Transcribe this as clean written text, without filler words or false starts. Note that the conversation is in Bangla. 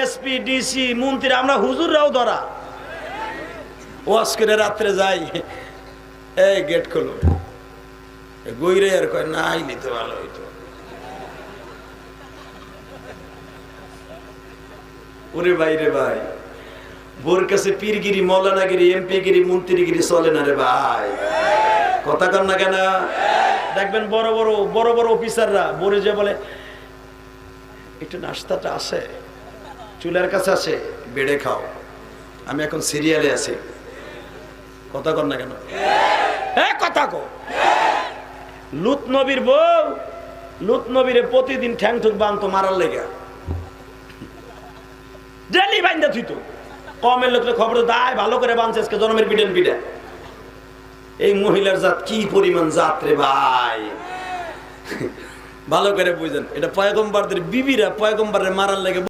এসপি ডিসি মন্ত্রী আমরা হুজুররাও ধরা ওয়াজ করে রাত্রে যাই, এই গেট খোলো, গইরে আর কয় না আইলি তো ভালো হইতো। ওরে ভাই রে ভাই, বোর কাছে পীরগিরি মৌলানাগিরি এমপিগিরি মন্ত্রীগিরি চলে না রে ভাই, কথা কর না কেন? দেখবেন বড় বড় অফিসাররা বোরে যে বলে একটু নাস্তাটা আসে, চুলার কাছে আসে, বেড়ে খাও, আমি এখন সিরিয়ালে আছি, কথা কর না কেন? কথা কো। লুত নবীর বউ লুত নবীরে প্রতিদিন ঠ্যাং ঠুক বানতো মারার লেগে, ডেলি বাইন্দা থুইতো। কমের লোকলে খবর দায় ভালো করে বানছে আজকে জন্মের পিঠেন পিঠে। এই মহিলার জাত কি পরিমাণ জাত রে ভাই, ভালো করে বুঝেন। এটা পয়গম্বরদের বিবিরা পয়গম্বরের মারার লেগে